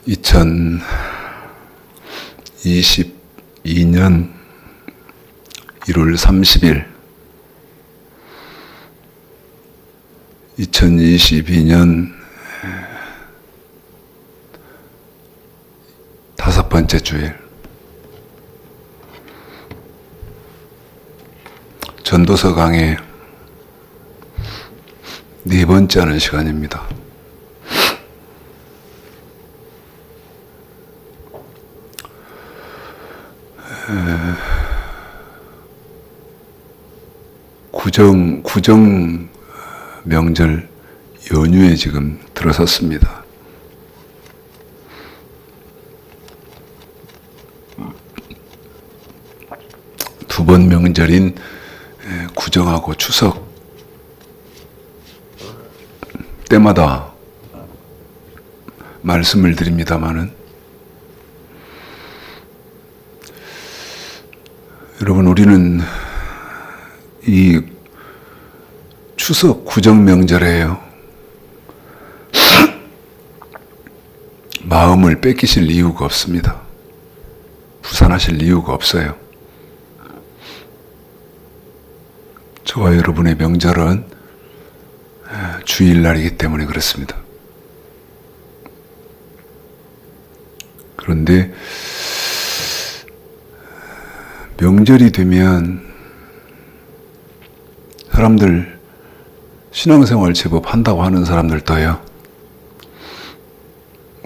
2022년 1월 30일 2022년 다섯 번째 주일 전도서 강의 네 번째 하는 시간입니다. 구정 명절 연휴에 지금 들어섰습니다. 두 번 명절인 구정하고 추석 때마다 말씀을 드립니다마는 여러분, 우리는 이 추석 구정 명절에요, 마음을 뺏기실 이유가 없습니다. 부산하실 이유가 없어요. 저와 여러분의 명절은 주일날이기 때문에 그렇습니다. 그런데 명절이 되면 사람들, 신앙생활 제법 한다고 하는 사람들도요,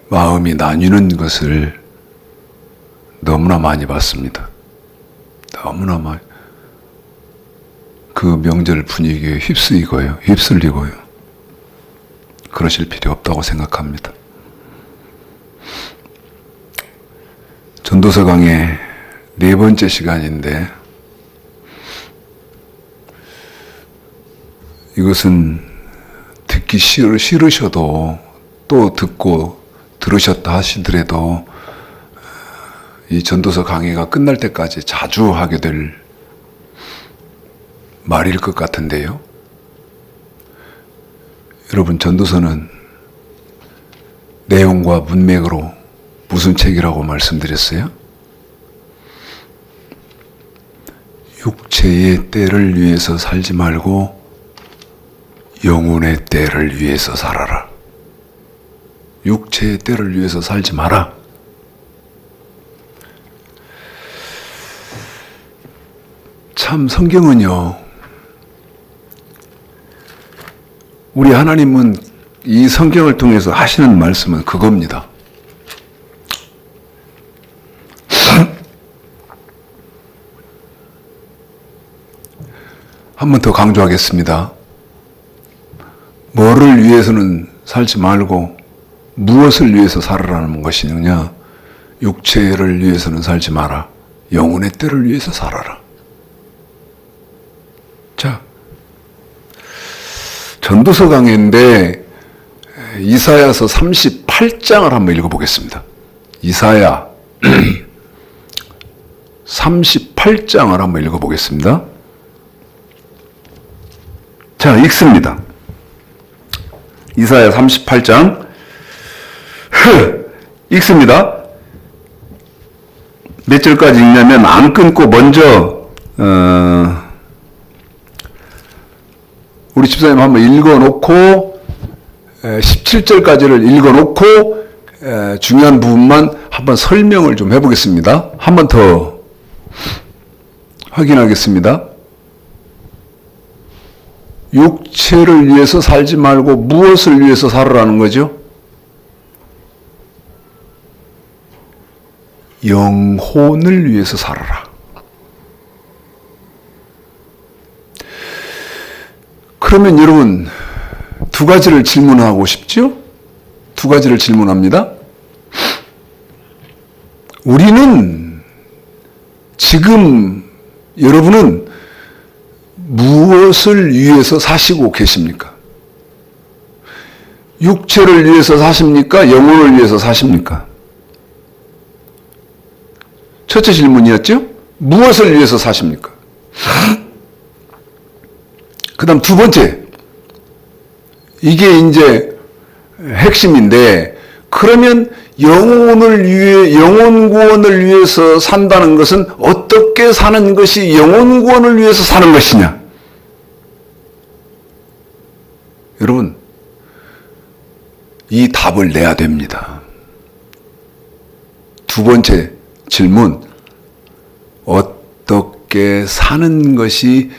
마음이 나뉘는 것을 너무나 많이 봤습니다. 너무나 많이. 그 명절 분위기에 휩쓸리고요. 그러실 필요 없다고 생각합니다. 전도서 강의 네 번째 시간인데, 이것은 듣기 싫으셔도 또 듣고 들으셨다 하시더라도 이 전도서 강의가 끝날 때까지 자주 하게 될 말일 것 같은데요. 여러분, 전도서는 내용과 문맥으로 무슨 책이라고 말씀드렸어요? 육체의 때를 위해서 살지 말고 영혼의 때를 위해서 살아라. 육체의 때를 위해서 살지 마라. 참, 성경은요, 우리 하나님은 이 성경을 통해서 하시는 말씀은 그겁니다. 한 번 더 강조하겠습니다. 뭐를 위해서는 살지 말고 무엇을 위해서 살아라는 것이느냐? 육체를 위해서는 살지 마라. 영혼의 때를 위해서 살아라. 자, 전도서 강의인데 이사야서 38장을 한번 읽어보겠습니다. 이사야 38장을 한번 읽어보겠습니다. 자, 읽습니다. 이사야 38장 읽습니다. 몇 절까지 읽냐면, 안 끊고 먼저 우리 집사님 한번 읽어놓고 17절까지를 읽어놓고 중요한 부분만 한번 설명을 좀 해보겠습니다. 한 번 더 확인하겠습니다. 육체를 위해서 살지 말고 무엇을 위해서 살으라는 거죠? 영혼을 위해서 살아라. 그러면 여러분, 두 가지를 질문하고 싶죠? 두 가지를 질문합니다. 우리는 지금 여러분은 무엇을 위해서 사시고 계십니까? 육체를 위해서 사십니까? 영혼을 위해서 사십니까? 첫째 질문이었죠? 무엇을 위해서 사십니까? 그 다음 두 번째, 이게 이제 핵심인데, 그러면 영혼 구원을 위해서 산다는 것은 어떻게 사는 것이 영혼 구원을 위해서 사는 것이냐? 여러분, 이 답을 내야 됩니다. 두 번째 질문, 어떻게 사는 것이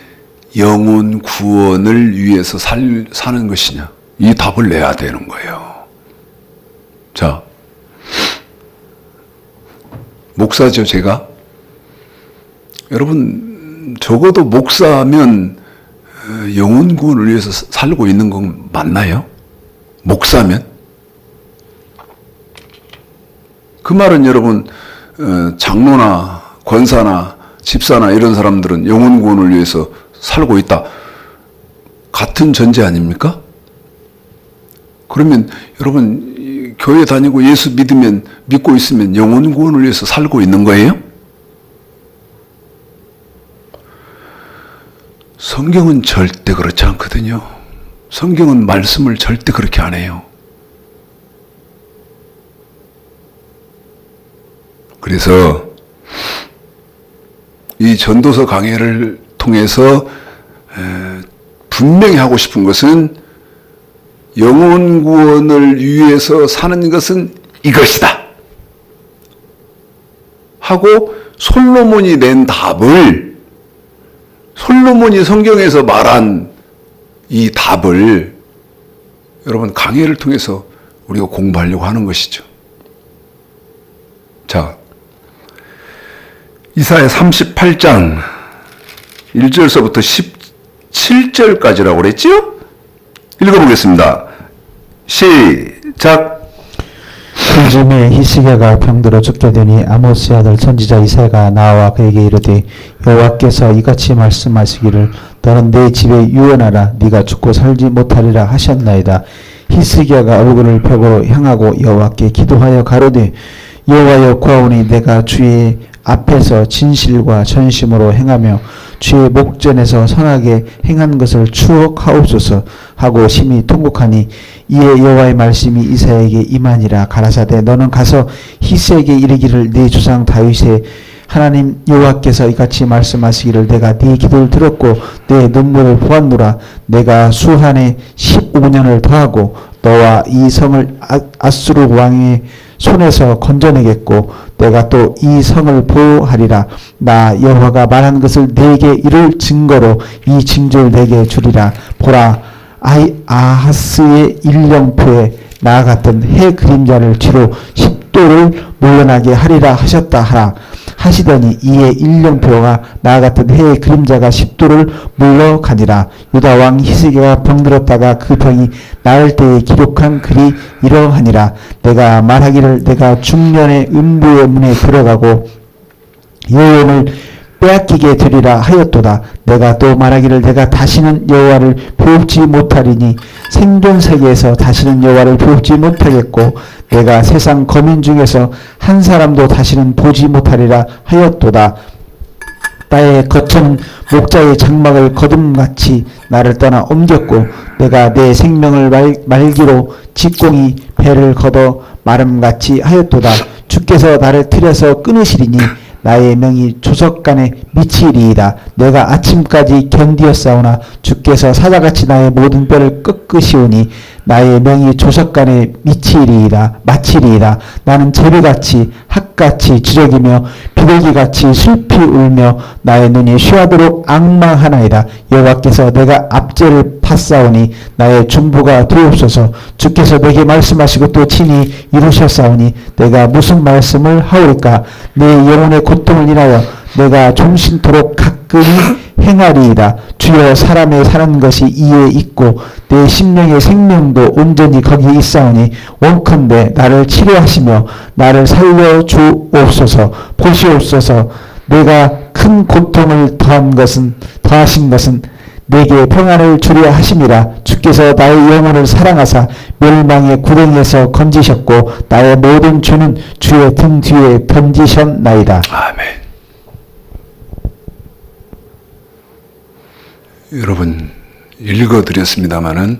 영혼 구원을 위해서 사는 것이냐? 이 답을 내야 되는 거예요. 자, 목사죠, 제가. 여러분, 적어도 목사면 영혼 구원을 위해서 살고 있는 건 맞나요? 목사면? 그 말은 여러분, 장로나 권사나 집사나 이런 사람들은 영혼 구원을 위해서 살고 있다. 같은 전제 아닙니까? 그러면 여러분, 교회 다니고 예수 믿고 있으면 영혼 구원을 위해서 살고 있는 거예요? 성경은 절대 그렇지 않거든요. 성경은 말씀을 절대 그렇게 안 해요. 그래서 이 전도서 강해를 통해서 분명히 하고 싶은 것은 영혼 구원을 위해서 사는 것은 이것이다 하고 솔로몬이 낸 답을, 솔로몬이 성경에서 말한 이 답을 여러분 강해를 통해서 우리가 공부하려고 하는 것이죠. 자, 이사야 38장 1절서부터 17절까지라고 그랬지요? 읽어보겠습니다. 시작. 그즈음에 히스기야가 병들어 죽게 되니 아모스의 아들 선지자 이사야가 나와 그에게 이르되 여호와께서 이같이 말씀하시기를 너는 내 집에 유언하라 네가 죽고 살지 못하리라 하셨나이다. 히스기야가 얼굴을 벽으로 향하고 여호와께 기도하여 가로되 여호와여 구하오니 내가 주의 앞에서 진실과 전심으로 행하며 주의 목전에서 선하게 행한 것을 추억하옵소서 하고 심히 통곡하니 이에 여호와의 말씀이 이사야에게 임하니라. 가라사대 너는 가서 히스에게 이르기를 네 조상 다윗의 하나님 여호와께서 이같이 말씀하시기를 내가 네 기도를 들었고 내 눈물을 보았노라. 내가 수한에 15년을 더하고 너와 이 성을 아수르 왕의 손에서 건져내겠고 내가 또 이 성을 보호하리라. 나 여호와가 말한 것을 네게 이룰 증거로 이 징조를 네게 주리라. 보라 아하스의 일령표에 나 같은 해 그림자를 뒤로 10도를 물러나게 하리라 하셨다 하라. 하시더니 이에 일령표가 나 같은 해의 그림자가 10도를 물러가니라. 유다 왕 히스기야가 병들었다가 그 병이 나을 때에 기록한 글이 이러하니라. 내가 말하기를 내가 중년의 음부의 문에 들어가고 여호와를 빼앗기게 되리라 하였도다. 내가 또 말하기를 내가 다시는 여호와를 배웁지 못하리니 생존 세계에서 다시는 여호와를 배웁지 못하겠고 내가 세상 거민 중에서 한 사람도 다시는 보지 못하리라 하였도다. 나의 거처는 목자의 장막을 거둠같이 나를 떠나 옮겼고 내가 내 생명을 말기로 직공이 배를 걷어 마름같이 하였도다. 주께서 나를 틀어서 끊으시리니 나의 명이 조석간에 미치리이다. 내가 아침까지 견디었사오나 주께서 사자같이 나의 모든 뼈를 꺾으시오니 나의 명이 조석간에 마치리이다. 나는 제비같이 학같이 주력이며 비둘기같이 슬피 울며 나의 눈이 쉬하도록 앙망하나이다. 여호와께서 내가 압제를 팠사오니 나의 중보가 되옵소서. 주께서 내게 말씀하시고 또 친히 이루셨사오니 내가 무슨 말씀을 하오리까. 내 영혼의 고통을 인하여 내가 종신토록 가끔히 행하리이다. 주여 사람의 사는 것이 이에 있고 내 심령의 생명도 온전히 거기에 있사오니 원컨대 나를 치료하시며 나를 살려주옵소서. 보시옵소서. 내가 큰 고통을 더하신 것은 내게 평안을 주려 하심이라. 주께서 나의 영혼을 사랑하사 멸망의 구덩이에서 건지셨고 나의 모든 죄는 주의 등 뒤에 던지셨나이다. 아멘. 여러분 읽어드렸습니다마는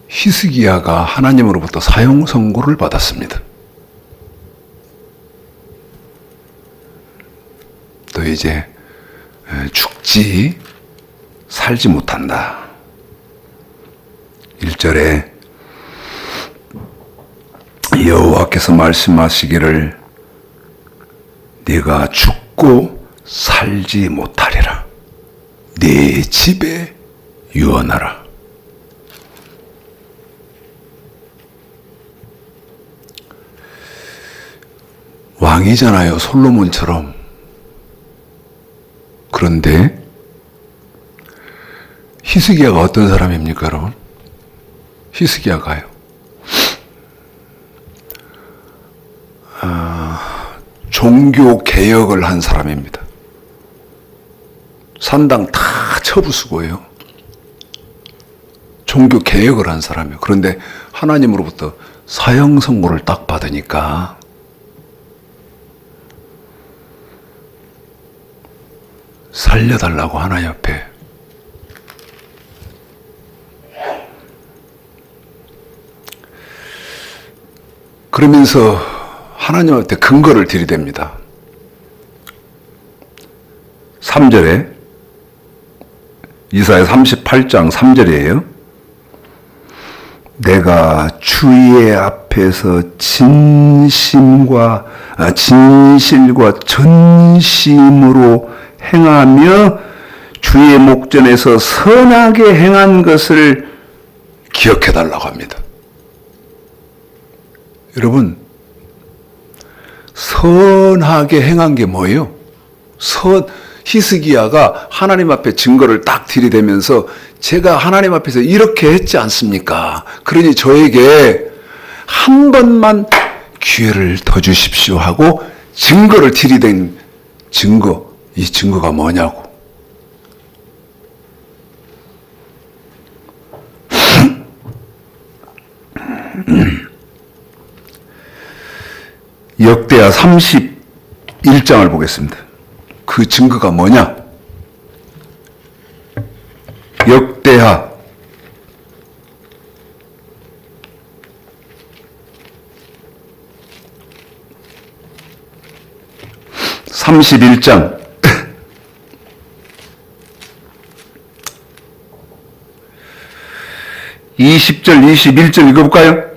히스기야가 하나님으로부터 사형 선고를 받았습니다. 또 이제 죽지 살지 못한다. 1절에 여호와께서 말씀하시기를 네가 죽고 살지 못하리라. 네 집에 유언하라. 왕이잖아요, 솔로몬처럼. 그런데 히스기야가 어떤 사람입니까, 여러분? 히스기야가요. 종교 개혁을 한 사람입니다. 산당 다 쳐부수고요. 종교 개혁을 한 사람이에요. 그런데 하나님으로부터 사형 선고를 딱 받으니까 살려달라고 하나님 앞에 그러면서 하나님한테 근거를 들이댑니다. 3절에 이사야 38장 3절이에요. 내가 주의 앞에서 진실과 전심으로 행하며 주의 목전에서 선하게 행한 것을 기억해달라고 합니다. 여러분, 선하게 행한 게 뭐예요? 히스기야가 하나님 앞에 증거를 딱 들이대면서 제가 하나님 앞에서 이렇게 했지 않습니까? 그러니 저에게 한 번만 기회를 더 주십시오 하고 증거를 들이댄 증거, 이 증거가 뭐냐고. 역대하 31장을 보겠습니다. 그 증거가 뭐냐? 역대하 31장 20절 21절 읽어볼까요?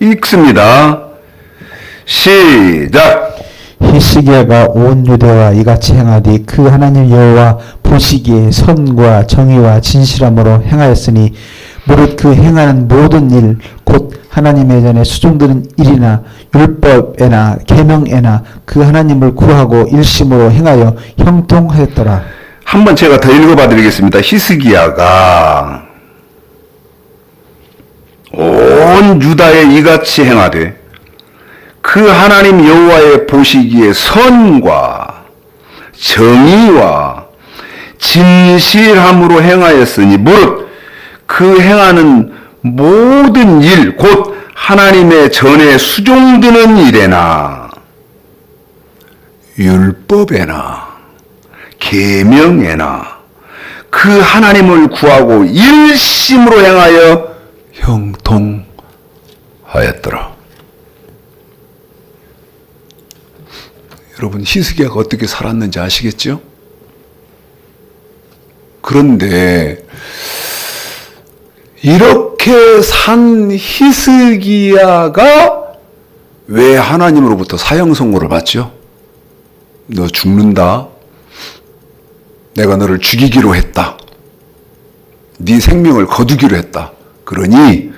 읽습니다. 시작. 히스기야가 온 유대와 이같이 행하되 그 하나님 여호와 보시기에 선과 정의와 진실함으로 행하였으니 무릇 그 행하는 모든 일 곧 하나님의 전에 수종드는 일이나 율법에나 계명에나 그 하나님을 구하고 일심으로 행하여 형통하였더라. 한번 제가 더 읽어봐 드리겠습니다. 히스기야가 온 유다에 이같이 행하되 그 하나님 여호와의 보시기에 선과 정의와 진실함으로 행하였으니 무릇 그 행하는 모든 일 곧 하나님의 전에 수종드는 일에나 율법에나 계명에나 그 하나님을 구하고 일심으로 행하여 형통하였더라. 여러분, 히스기야가 어떻게 살았는지 아시겠죠? 그런데 이렇게 산 히스기야가 왜 하나님으로부터 사형 선고를 받죠? 너 죽는다. 내가 너를 죽이기로 했다. 네 생명을 거두기로 했다. 그러니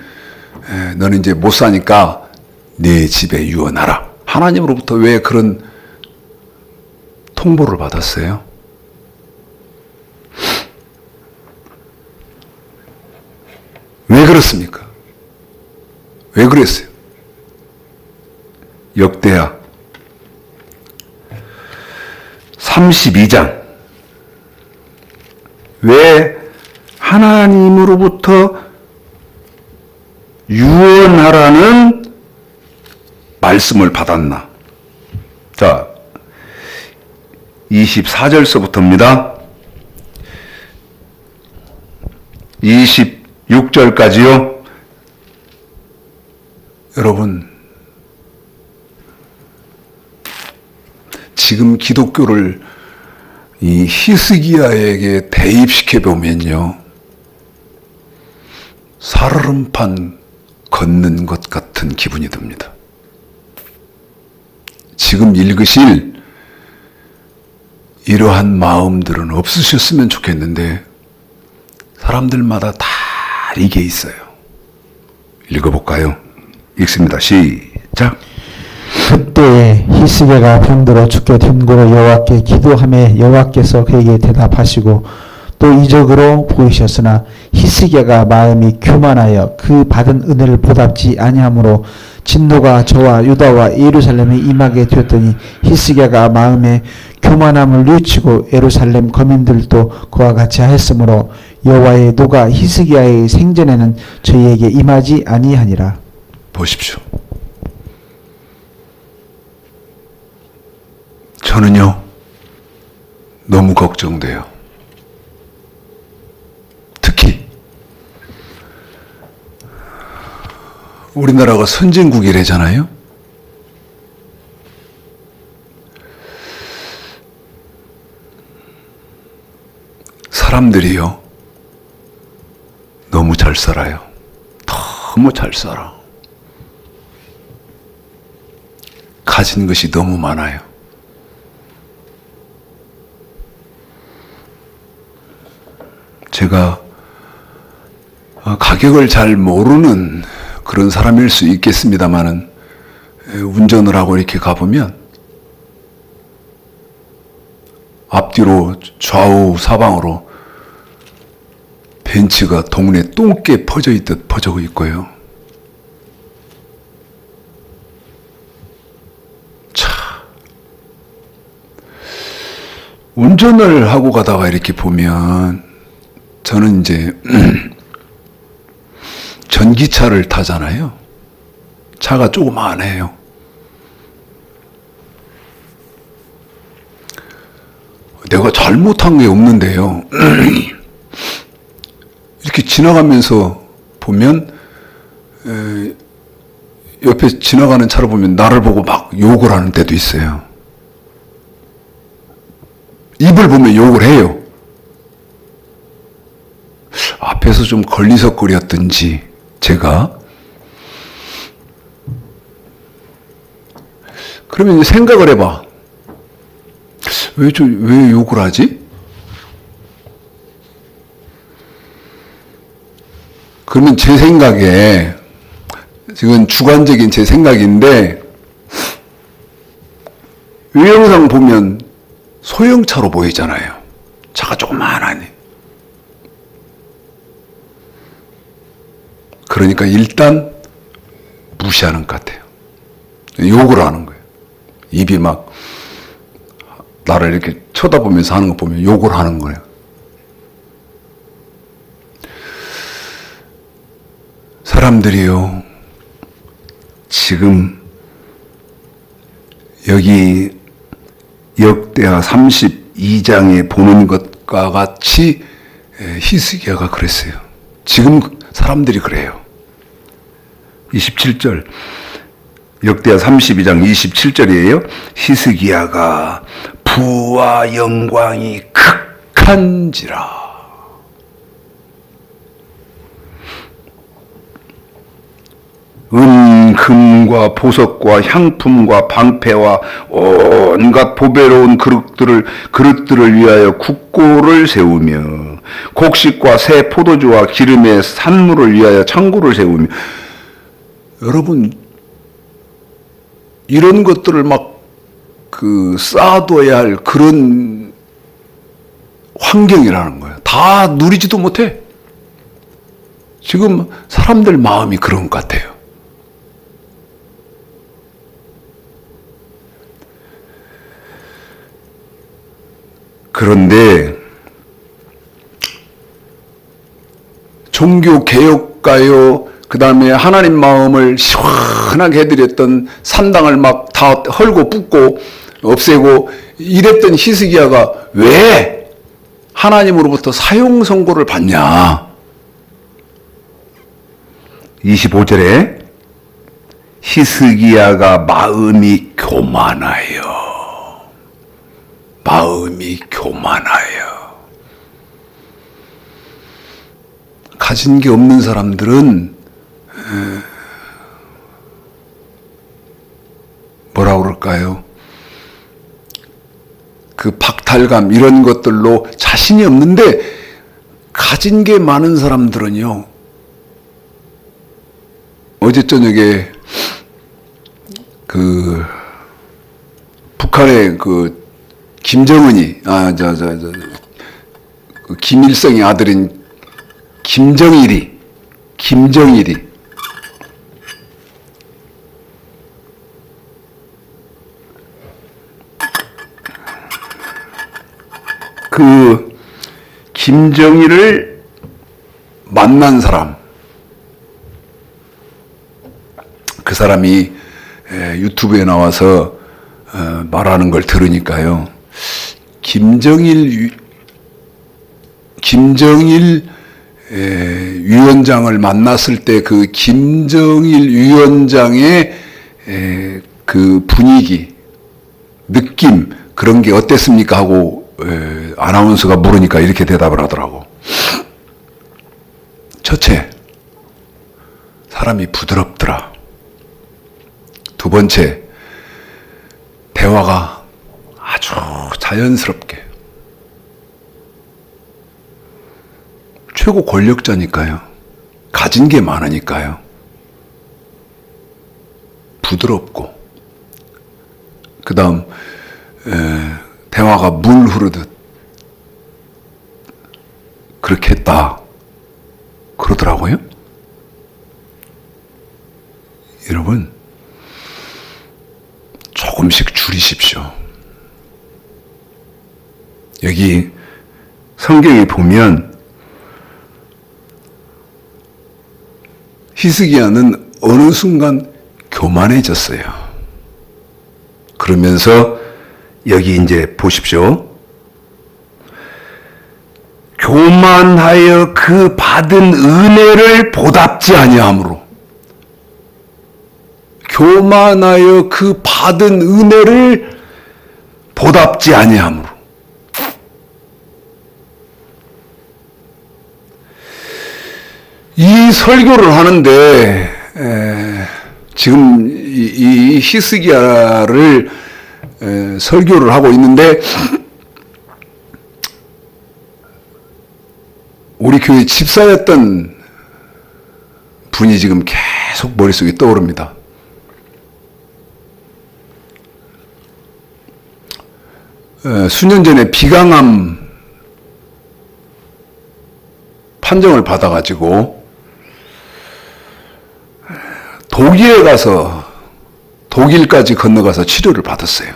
너는 이제 못 사니까 네 집에 유언하라. 하나님으로부터 왜 그런 통보를 받았어요? 왜 그렇습니까? 왜 그랬어요? 역대하 32장 왜 하나님으로부터 유언하라는 말씀을 받았나? 자, 24절서부터입니다. 26절까지요. 여러분, 지금 기독교를 이 히스기야에게 대입시켜 보면요, 살얼음판 걷는 것 같은 기분이 듭니다. 지금 읽으실 이러한 마음들은 없으셨으면 좋겠는데 사람들마다 다 이게 있어요. 읽어볼까요? 읽습니다. 시작. 그때 히스기야가 병들어 죽게 된 고로 여호와께 기도하매 여호와께서 그에게 대답하시고 또 이적으로 보이셨으나 히스기야가 마음이 교만하여 그 받은 은혜를 보답지 아니하므로 진노가 저와 유다와 예루살렘에 임하게 되었더니 히스기야가 마음에 교만함을 뉘우치고 예루살렘 거민들도 그와 같이 하였으므로 여호와의 노가 히스기야의 생전에는 저희에게 임하지 아니하니라. 보십시오. 저는요, 너무 걱정돼요. 특히 우리나라가 선진국이래잖아요. 사람들이요, 너무 잘 살아요. 너무 잘 살아. 가진 것이 너무 많아요. 제가 가격을 잘 모르는 그런 사람일 수 있겠습니다만은, 운전을 하고 이렇게 가보면 앞뒤로 좌우 사방으로 벤츠가 동네 똥개 퍼져 있듯 퍼져 있고요. 차, 운전을 하고 가다가 이렇게 보면 저는 이제 전기차를 타잖아요. 차가 조그만해요. 내가 잘못한 게 없는데요. 이렇게 지나가면서 보면 옆에 지나가는 차를 보면 나를 보고 막 욕을 하는 때도 있어요. 입을 보면 욕을 해요. 앞에서 좀 걸리석거렸든지 제가. 그러면 이제 생각을 해봐. 왜 욕을 하지? 그러면 제 생각에, 이건 주관적인 제 생각인데, 외형상 보면 소형차로 보이잖아요. 차가 조그만하니. 그러니까 일단 무시하는 것 같아요. 욕을 하는 거예요. 입이 막 나를 이렇게 쳐다보면서 하는 거 보면 욕을 하는 거예요. 사람들이요, 지금 여기 역대하 32장에 보는 것과 같이 히스기야가 그랬어요. 지금 사람들이 그래요. 27절, 역대하 32장 27절이에요. 히스기야가 부와 영광이 극한지라. 은, 금과 보석과 향품과 방패와 온갖 보배로운 그릇들을 위하여 국고를 세우며 곡식과 새 포도주와 기름의 산물을 위하여 창고를 세우며. 여러분, 이런 것들을 막 쌓아둬야 할 그런 환경이라는 거예요. 다 누리지도 못해. 지금 사람들 마음이 그런 것 같아요. 그런데 종교개혁가요, 그 다음에 하나님 마음을 시원하게 해드렸던 산당을 막 다 헐고 붓고 없애고 이랬던 히스기야가 왜 하나님으로부터 사형 선고를 받냐? 25절에 히스기야가 마음이 교만하여 가진 게 없는 사람들은 뭐라 그럴까요? 그 박탈감 이런 것들로 자신이 없는데 가진 게 많은 사람들은요. 어제 저녁에 그 북한의 그 김정은이 그 김일성의 아들인 김정일이 그 김정일을 만난 사람, 그 사람이 유튜브에 나와서 말하는 걸 들으니까요. 김정일 위원장을 만났을 때 그 김정일 위원장의 그 분위기, 느낌 그런 게 어땠습니까 하고 아나운서가 물으니까 이렇게 대답을 하더라고. 첫째, 사람이 부드럽더라. 두 번째, 대화가 아주 자연스럽게. 최고 권력자니까요. 가진 게 많으니까요. 부드럽고. 그 다음, 대화가 물 흐르듯. 그렇게 했다. 그러더라고요. 여러분, 조금씩 줄이십시오. 여기 성경에 보면 히스기야는 어느 순간 교만해졌어요. 그러면서 여기 이제 보십시오. 교만하여 그 받은 은혜를 보답지 아니함으로. 교만하여 그 받은 은혜를 보답지 아니함으로. 이 설교를 하는데 지금 이 히스기야를 설교를 하고 있는데 우리 교회 집사였던 분이 지금 계속 머릿속에 떠오릅니다. 수년 전에 비강암 판정을 받아가지고 독일에 가서 독일까지 건너가서 치료를 받았어요.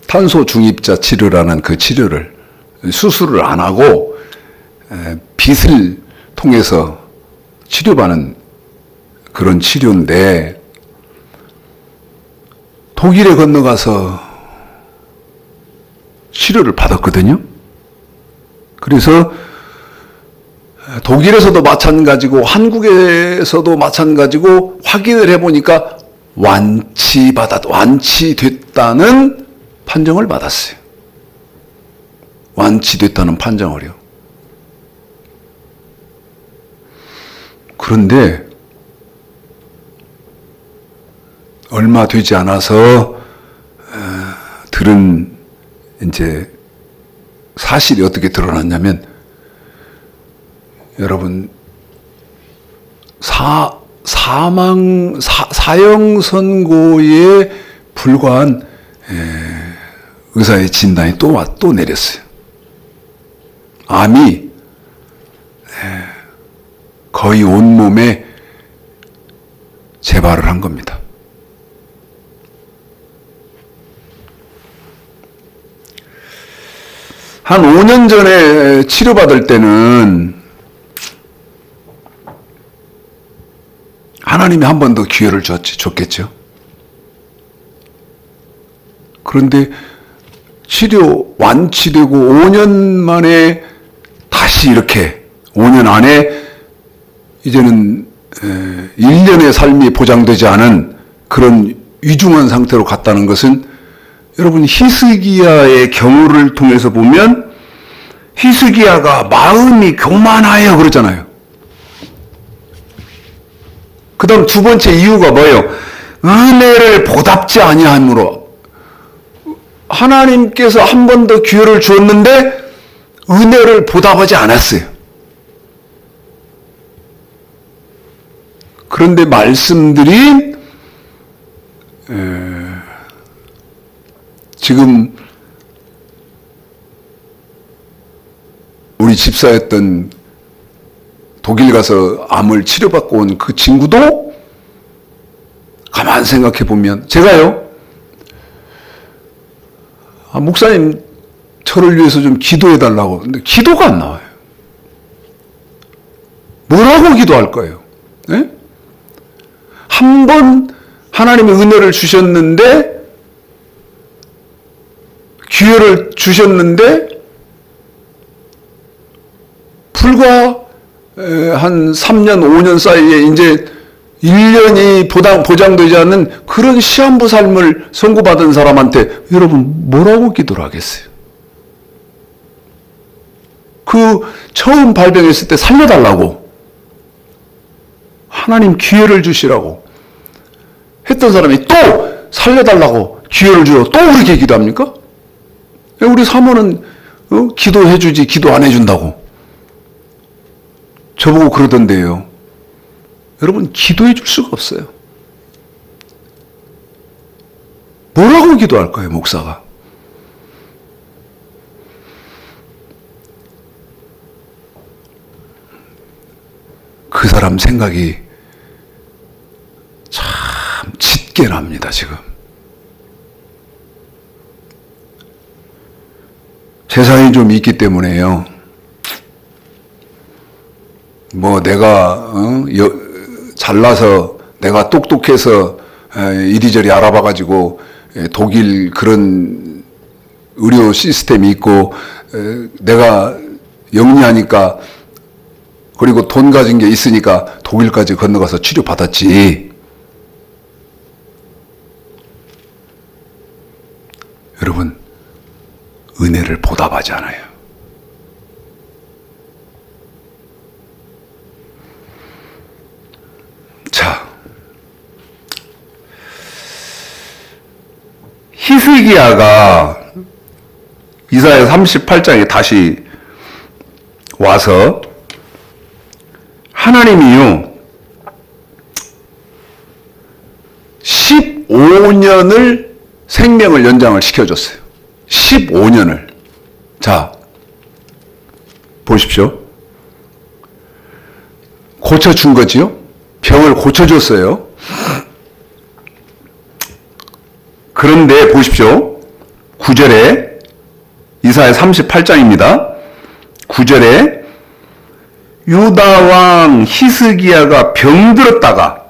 탄소 중입자 치료라는 그 치료를 수술을 안 하고 빗을 통해서 치료받는 그런 치료인데 독일에 건너가서 치료를 받았거든요. 그래서 독일에서도 마찬가지고 한국에서도 마찬가지고 확인을 해보니까 완치됐다는 판정을 받았어요. 완치됐다는 판정을요. 그런데 얼마 되지 않아서 들은 이제 사실이 어떻게 드러났냐면 여러분 사형 선고에 불과한 의사의 진단이 또 내렸어요. 암이 거의 온몸에 재발을 한 겁니다. 한 5년 전에 치료받을 때는 하나님이 한 번 더 기회를 줬겠죠. 그런데 치료 완치되고 5년 만에 다시 이렇게 5년 안에 이제는 1년의 삶이 보장되지 않은 그런 위중한 상태로 갔다는 것은 여러분 히스기야의 경우를 통해서 보면 히스기야가 마음이 교만하여 그러잖아요. 그 다음 두 번째 이유가 뭐예요? 은혜를 보답지 아니함으로. 하나님께서 한 번 더 기회를 주었는데 은혜를 보답하지 않았어요. 그런데 말씀드린 지금 우리 집사였던 독일 가서 암을 치료받고 온 그 친구도 가만 생각해 보면 제가요, 목사님 저를 위해서 좀 기도해 달라고. 근데 기도가 안 나와요. 뭐라고 기도할 거예요? 네? 한 번 하나님의 은혜를 주셨는데, 기회를 주셨는데, 불과 한 3년, 5년 사이에 이제 1년이 보장되지 않는 그런 시한부 삶을 선고받은 사람한테 여러분 뭐라고 기도를 하겠어요? 그 처음 발병했을 때 살려달라고, 하나님 기회를 주시라고 했던 사람이 또 살려달라고 기회를 주고 또 그렇게 기도합니까? 우리 사모는 기도해 주지 기도 안 해준다고 저보고 그러던데요. 여러분 기도해 줄 수가 없어요. 뭐라고 기도할 거예요, 목사가? 그 사람 생각이 참 짙게 납니다, 지금. 세상이 좀 있기 때문에요. 뭐 내가 잘나서 내가 똑똑해서 이리저리 알아봐가지고 독일 그런 의료 시스템이 있고 내가 영리하니까 그리고 돈 가진 게 있으니까 독일까지 건너가서 치료받았지. 여러분, 은혜를 보답하지 않아요. 자, 히스기야가 이사야 38장에 다시 와서 하나님이요 15년을 생명을 연장을 시켜줬어요. 15년을. 자, 보십시오. 고쳐준 거지요? 병을 고쳐줬어요. 그런데 보십시오. 9절에 이사야 38장입니다. 9절에 유다 왕 히스기야가 병들었다가,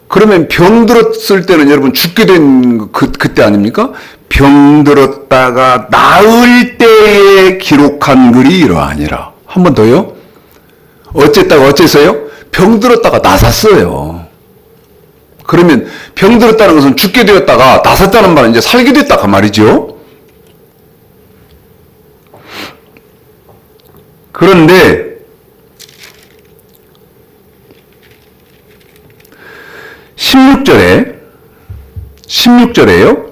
그러면 병들었을 때는 여러분 죽게 된 그때 아닙니까? 병들었다가 나을 때에 기록한 글이 이러하니라. 한 번 더요. 어쨌다가 어째서요? 병들었다가 나섰어요. 그러면 병들었다는 것은 죽게 되었다가 나섰다는 말은 이제 살게 됐다 그 말이죠. 그런데 16절에요.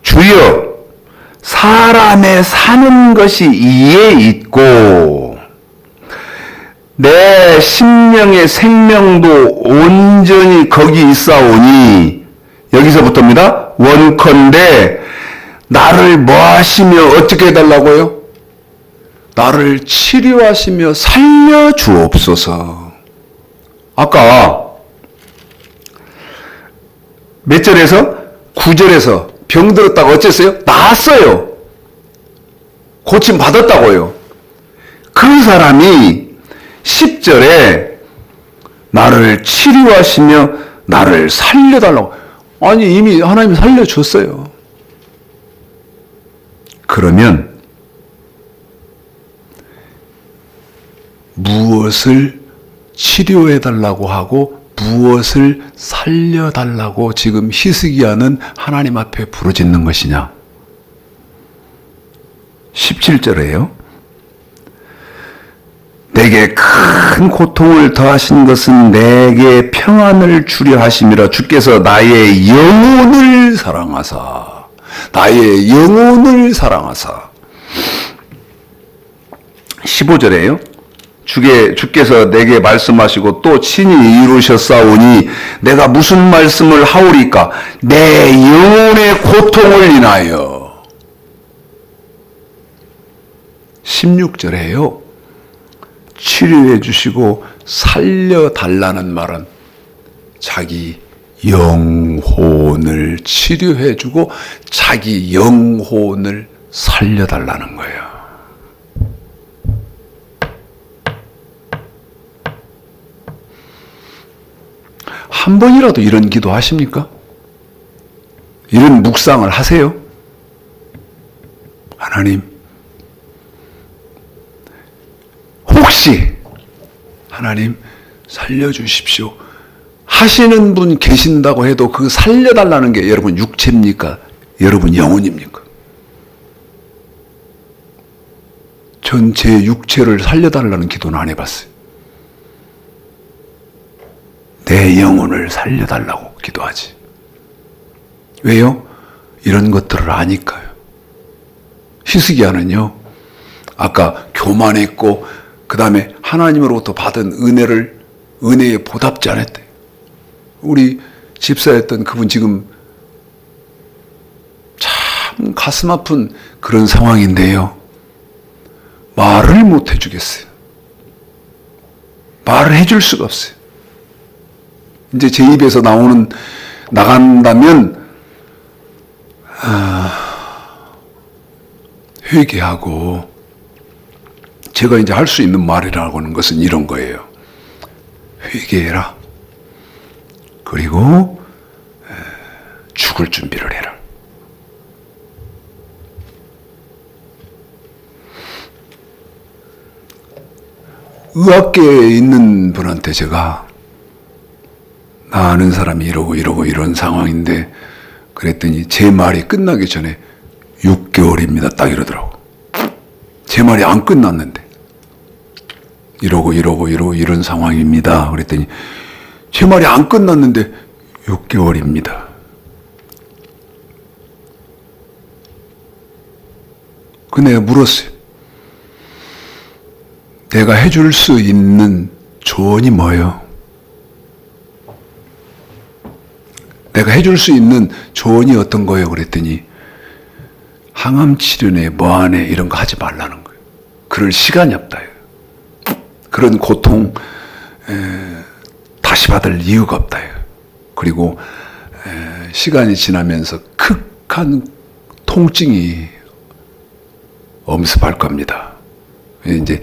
주여 사람의 사는 것이 이에 있고 내 심령의 생명도 온전히 거기 있사오니, 여기서부터입니다. 원컨대 나를 뭐 하시며 어떻게 해달라고요? 나를 치료하시며 살려주옵소서. 아까 몇 절에서? 9절에서 병들었다가 어쨌어요? 나았어요. 고침 받았다고요. 그 사람이 10절에 나를 치료하시며 나를 살려달라고. 아니 이미 하나님이 살려줬어요. 그러면 무엇을 치료해달라고 하고 무엇을 살려달라고 지금 히스기야는 하나님 앞에 부르짖는 것이냐? 17절에요. 내게 큰 고통을 더하신 것은 내게 평안을 주려 하심이라. 주께서 나의 영혼을 사랑하사, 나의 영혼을 사랑하사. 15절에요. 주께서 내게 말씀하시고 또 친히 이루셨사오니 내가 무슨 말씀을 하오리까? 내 영혼의 고통을 인하여. 16절에요. 치료해 주시고 살려달라는 말은 자기 영혼을 치료해 주고 자기 영혼을 살려달라는 거예요. 한 번이라도 이런 기도 하십니까? 이런 묵상을 하세요? 하나님, 혹시 하나님 살려주십시오 하시는 분 계신다고 해도 그 살려달라는 게 여러분 육체입니까? 여러분 영혼입니까? 전 제 육체를 살려달라는 기도는 안 해봤어요. 내 영혼을 살려달라고 기도하지. 왜요? 이런 것들을 아니까요. 히스기야는요, 아까 교만했고 그 다음에 하나님으로부터 받은 은혜에 보답지 않았대요. 우리 집사였던 그분 지금 참 가슴 아픈 그런 상황인데요. 말을 못 해주겠어요. 말을 해줄 수가 없어요. 이제 제 입에서 나간다면 회개하고, 제가 이제 할 수 있는 말이라고 하는 것은 이런 거예요. 회개해라. 그리고 죽을 준비를 해라. 의학계에 있는 분한테 제가 나 아는 사람이 이러고 이런 상황인데 그랬더니 제 말이 끝나기 전에 6개월입니다. 딱 이러더라고. 제 말이 안 끝났는데 이러고 이런 상황입니다. 그랬더니 제 말이 안 끝났는데 6개월입니다. 그 내가 물었어요. 내가 해줄 수 있는 조언이 뭐예요? 내가 해줄 수 있는 조언이 어떤 거예요? 그랬더니 항암 치료네 뭐하네 이런 거 하지 말라는 거예요. 그럴 시간이 없다. 그런 고통 다시 받을 이유가 없다. 그리고 시간이 지나면서 극한 통증이 엄습할 겁니다. 이제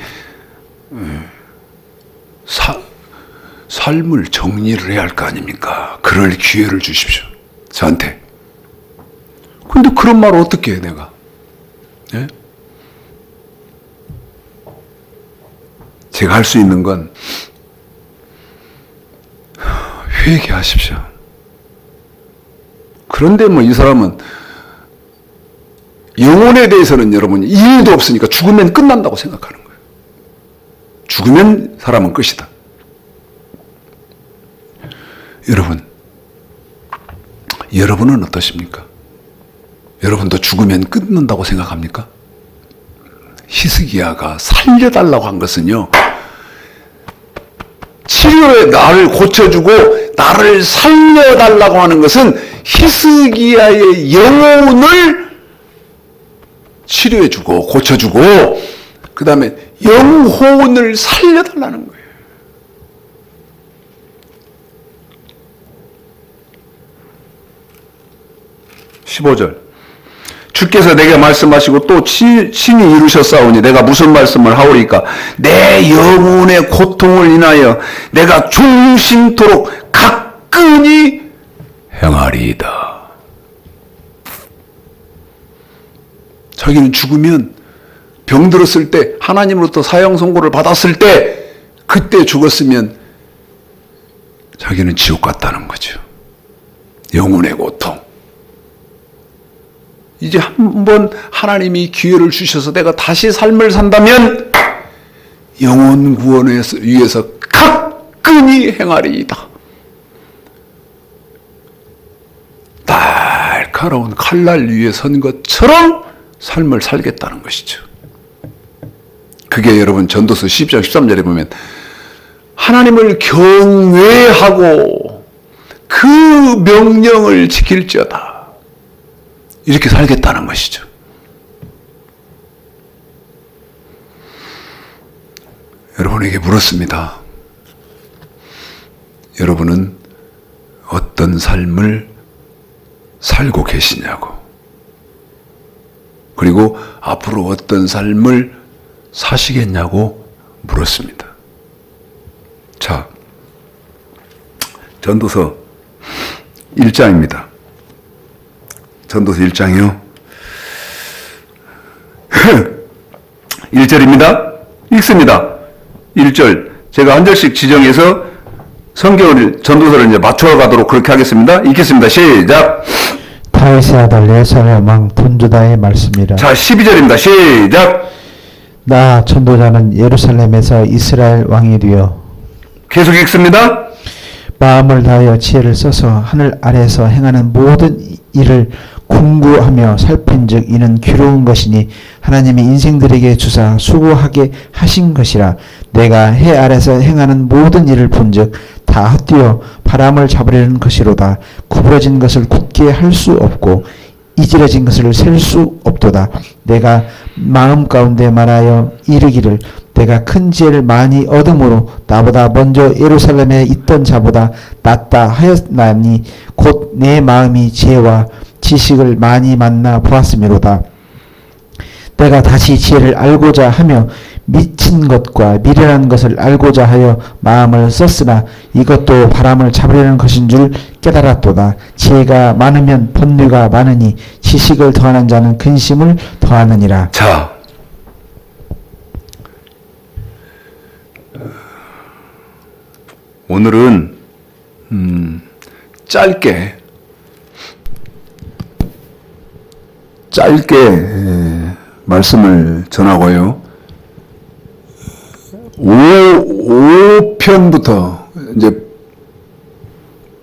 삶을 정리를 해야 할 거 아닙니까? 그럴 기회를 주십시오. 저한테. 근데 그런 말을 어떻게 해, 내가? 예? 제가 할 수 있는 건 회개하십시오. 그런데 뭐 이 사람은 영혼에 대해서는 여러분 이유도 없으니까 죽으면 끝난다고 생각하는 거예요. 죽으면 사람은 끝이다. 여러분은 어떠십니까? 여러분도 죽으면 끝난다고 생각합니까? 히스기야가 살려달라고 한 것은요, 치료에 나를 고쳐주고 나를 살려달라고 하는 것은 히스기야의 영혼을 치료해주고 고쳐주고 그 다음에 영혼을 살려달라는 거예요. 15절. 주께서 내게 말씀하시고 또 친히 이루셨사오니 내가 무슨 말씀을 하오리까? 내 영혼의 고통을 인하여 내가 종신토록 가끈히 행하리이다. 자기는 죽으면 병들었을 때 하나님으로부터 사형 선고를 받았을 때 그때 죽었으면 자기는 지옥 갔다는 거죠. 영혼의 고통. 이제 한번 하나님이 기회를 주셔서 내가 다시 삶을 산다면 영혼 구원에 위해서 가끈히 행하리이다. 날카로운 칼날 위에 선 것처럼 삶을 살겠다는 것이죠. 그게 여러분 전도서 12장 13절에 보면 하나님을 경외하고 그 명령을 지킬지어다. 이렇게 살겠다는 것이죠. 여러분에게 물었습니다. 여러분은 어떤 삶을 살고 계시냐고. 그리고 앞으로 어떤 삶을 사시겠냐고 물었습니다. 자, 전도서 1장입니다. 전도서 1장이요. 1절입니다. 읽습니다. 1절. 제가 한 절씩 지정해서 성경을, 전도서를 이제 맞춰가도록 그렇게 하겠습니다. 읽겠습니다. 시작. 다윗의 아들 예살렘 왕 분주다의 말씀이라. 자, 12절입니다. 시작. 나 전도자는 예루살렘에서 이스라엘 왕이 되어 계속 읽습니다. 마음을 다하여 지혜를 써서 하늘 아래에서 행하는 모든 일을 공부하며 살핀즉 이는 귀로운 것이니 하나님이 인생들에게 주사 수고하게 하신 것이라. 내가 해 아래에서 행하는 모든 일을 본즉 다 헛되어 바람을 잡으려는 것이로다. 구부러진 것을 굳게 할 수 없고 이질해진 것을 셀 수 없도다. 내가 마음 가운데 말하여 이르기를 내가 큰 지혜를 많이 얻음으로 나보다 먼저 예루살렘에 있던 자보다 낫다 하였나니 곧 내 마음이 지혜와 지식을 많이 만나 보았음이로다. 내가 다시 지혜를 알고자 하며 미친 것과 미련한 것을 알고자 하여 마음을 썼으나 이것도 바람을 잡으려는 것인 줄 깨달았도다. 지혜가 많으면 번뇌가 많으니 지식을 더하는 자는 근심을 더하느니라. 자, 오늘은 짧게 말씀을 전하고요. 5편부터 이제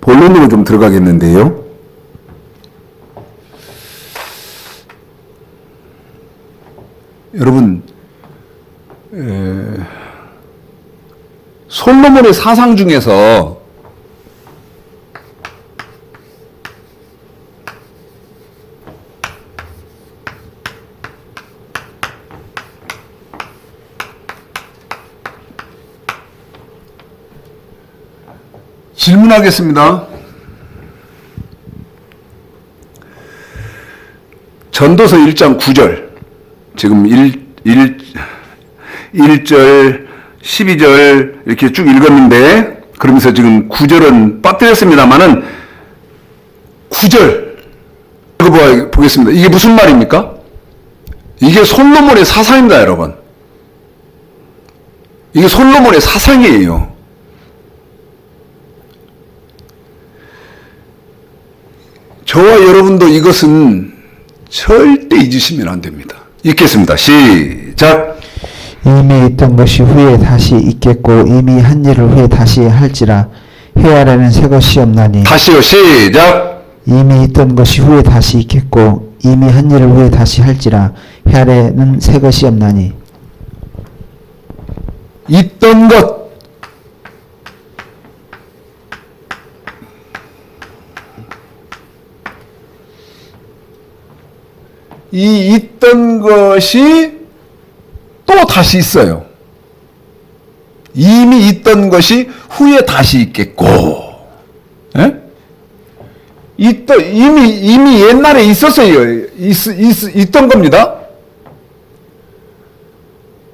본론으로 좀 들어가겠는데요. 여러분, 솔로몬의 사상 중에서 질문하겠습니다. 전도서 1장 9절. 지금 1절, 12절 이렇게 쭉 읽었는데, 그러면서 지금 9절은 빠뜨렸습니다만은 9절 읽어보겠습니다. 이게 무슨 말입니까? 이게 솔로몬의 사상입니다, 여러분. 이게 솔로몬의 사상이에요. 저와 여러분도 이것은 절대 잊으시면 안 됩니다. 읽겠습니다. 시작. 이미 있던 것이 후에 다시 있겠고 이미 한 일을 후에 다시 할지라. 해 아래는 새 것이 없나니. 다시요. 시작. 이미 있던 것이 후에 다시 있겠고 이미 한 일을 후에 다시 할지라. 해 아래는 새 것이 없나니. 있던 것. 이 있던 것이 또 다시 있어요. 이미 있던 것이 후에 다시 있겠고, 예? 이미 옛날에 있었어요. 있던 겁니다.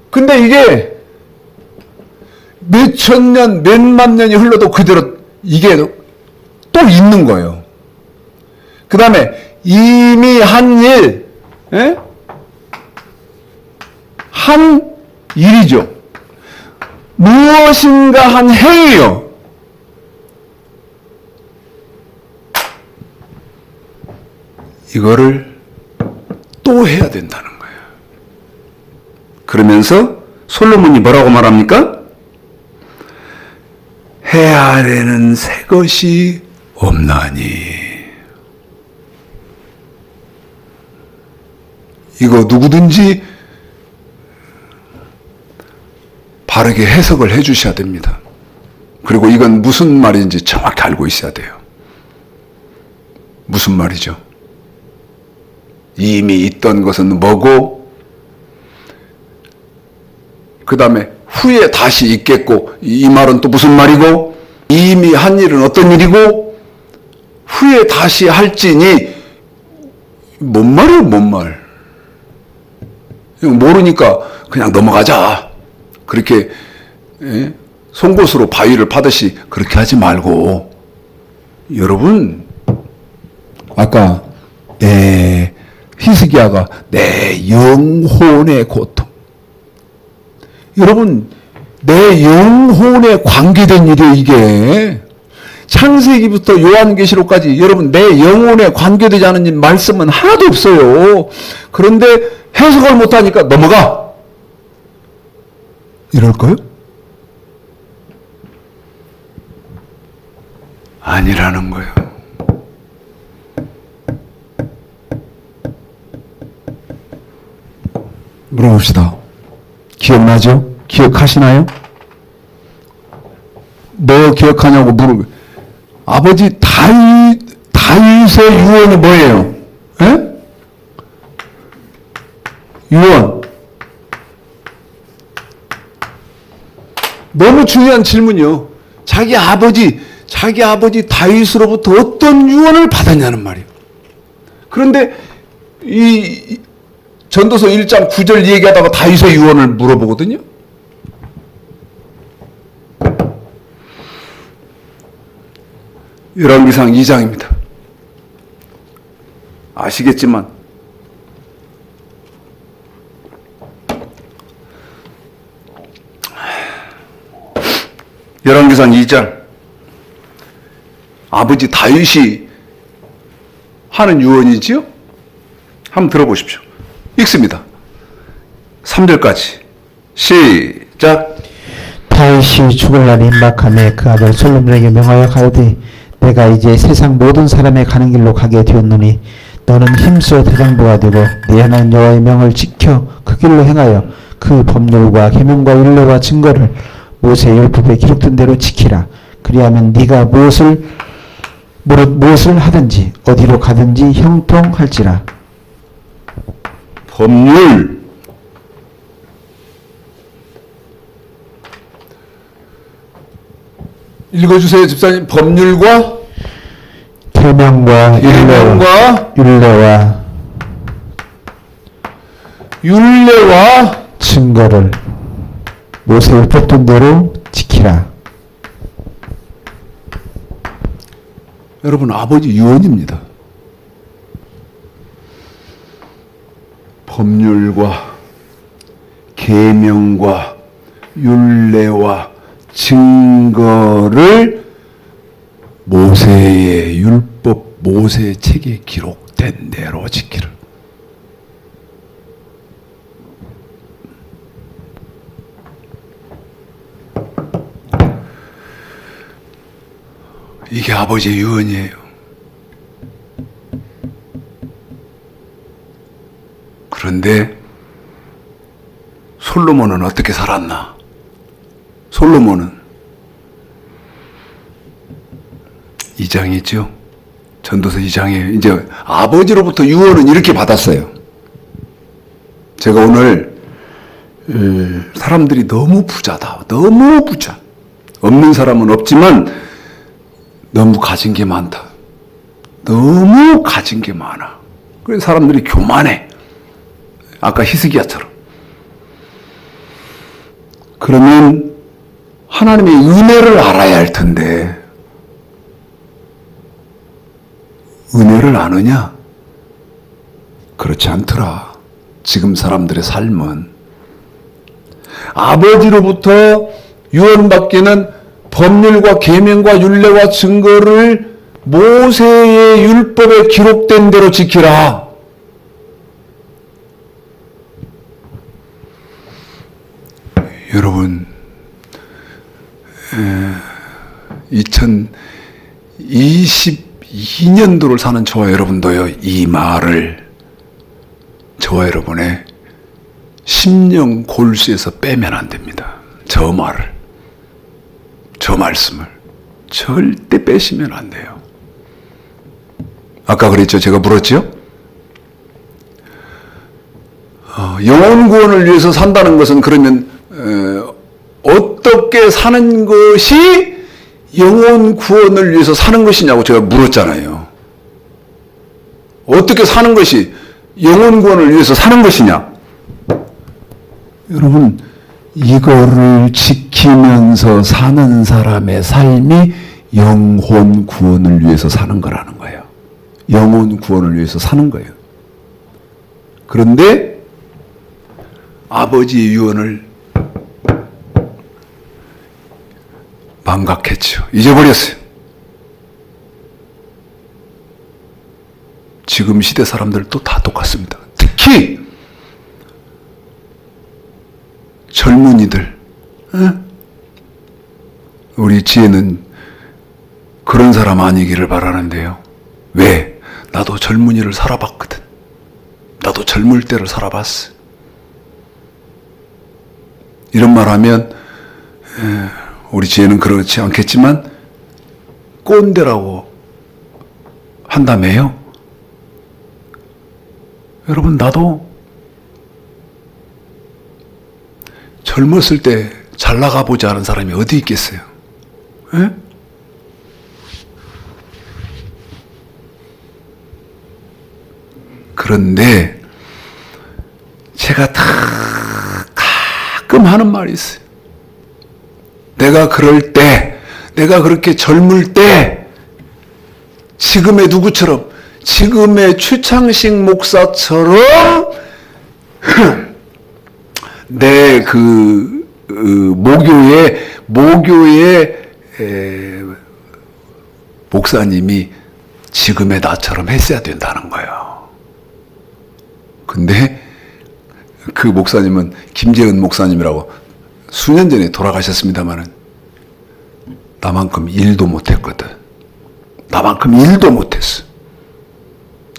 근데 이게 몇 천 년, 몇만 년이 흘러도 그대로 이게 또 있는 거예요. 그 다음에 이미 한 일, 한 일이죠. 무엇인가 한 행위요. 이거를 또 해야 된다는 거예요. 그러면서 솔로몬이 뭐라고 말합니까? 해 아래는 새 것이 없나니. 이거 누구든지 바르게 해석을 해 주셔야 됩니다. 그리고 이건 무슨 말인지 정확히 알고 있어야 돼요. 무슨 말이죠? 이미 있던 것은 뭐고, 그 다음에 후에 다시 있겠고, 이 말은 또 무슨 말이고, 이미 한 일은 어떤 일이고, 후에 다시 할지니, 뭔 말이에요, 뭔 말. 모르니까 그냥 넘어가자. 그렇게, 송곳으로 바위를 파듯이 그렇게 하지 말고, 여러분, 아까, 히스기야가 내 영혼의 고통. 여러분, 내 영혼에 관계된 일이에요, 이게. 창세기부터 요한계시록까지 여러분 내 영혼에 관계되지 않은 말씀은 하나도 없어요. 그런데 해석을 못하니까 넘어가. 이럴까요? 아니라는 거예요. 물어봅시다. 기억나죠? 기억하시나요? 뭐 기억하냐고 물어보고. 아버지 다윗의 유언이 뭐예요? 에? 유언. 너무 중요한 질문이요. 자기 아버지 다윗으로부터 어떤 유언을 받았냐는 말이에요. 그런데 이 전도서 1장 9절 얘기하다가 다윗의 유언을 물어보거든요. 열왕기상 2장입니다. 아시겠지만 열왕기상 2장 아버지 다윗이 하는 유언이지요? 한번 들어보십시오. 읽습니다. 3절까지 시작. 다윗이 죽을 날이 임박하매 그 아들 솔로몬에게 명하여 가로되 내가 이제 세상 모든 사람의 가는 길로 가게 되었노니 너는 힘써 대장부가 되고 네 하나님 여호와의 명을 지켜 그 길로 행하여 그 법률과 계명과 율례와 증거를 모세의 율법에 기록된 대로 지키라. 그리하면 네가 무엇을 하든지 어디로 가든지 형통할지라. 법률, 읽어주세요, 집사님. 법률과 계명과 율례와 증거를 모세의 율법된 대로 지키라. 여러분, 아버지 유언입니다. 법률과 계명과 율례와 증거를 모세의 율법, 모세의 책에 기록된 대로 지키라. 이게 아버지의 유언이에요. 그런데 솔로몬은 어떻게 살았나? 솔로몬은 2장이죠. 전도서 2장에 이제 아버지로부터 유언은 이렇게 받았어요. 제가 오늘 사람들이 너무 부자다. 너무 부자. 없는 사람은 없지만 너무 가진 게 많다. 너무 가진 게 많아. 그래서 사람들이 교만해. 아까 히스기야처럼. 그러면 하나님의 은혜를 알아야 할 텐데 은혜를 아느냐? 그렇지 않더라. 지금 사람들의 삶은 아버지로부터 유언받기는 법률과 계명과 율례와 증거를 모세의 율법에 기록된 대로 지키라. 여러분, 2022년도를 사는 저와 여러분도요, 이 말을 저와 여러분의 심령 골수에서 빼면 안 됩니다. 저 말을, 저 말씀을 절대 빼시면 안 돼요. 아까 그랬죠? 제가 물었죠? 영혼 구원을 위해서 산다는 것은 그러면 어떻게 사는 것이 영혼 구원을 위해서 사는 것이냐고 제가 물었잖아요. 어떻게 사는 것이 영혼 구원을 위해서 사는 것이냐? 여러분, 이거를 지키면서 사는 사람의 삶이 영혼 구원을 위해서 사는 거라는 거예요. 영혼 구원을 위해서 사는 거예요. 그런데 아버지의 유언을 망각했죠. 잊어버렸어요. 지금 시대 사람들도 다 똑같습니다. 특히 젊은이들, 우리 지혜는 그런 사람 아니기를 바라는데요. 왜? 나도 젊은이를 살아봤거든. 나도 젊을 때를 살아봤어. 이런 말 하면 우리 지혜는 그렇지 않겠지만 꼰대라고 한다며요. 여러분, 나도 젊었을 때 잘 나가보지 않은 사람이 어디 있겠어요? 에? 그런데 제가 다 가끔 하는 말이 있어요. 내가 그럴 때, 내가 그렇게 젊을 때 지금의 누구처럼, 지금의 추창식 목사처럼 내 모교의 목사님이 지금의 나처럼 했어야 된다는 거예요. 근데 그 목사님은 김재은 목사님이라고 수년 전에 돌아가셨습니다마는 나만큼 일도 못했거든. 나만큼 일도 못했어.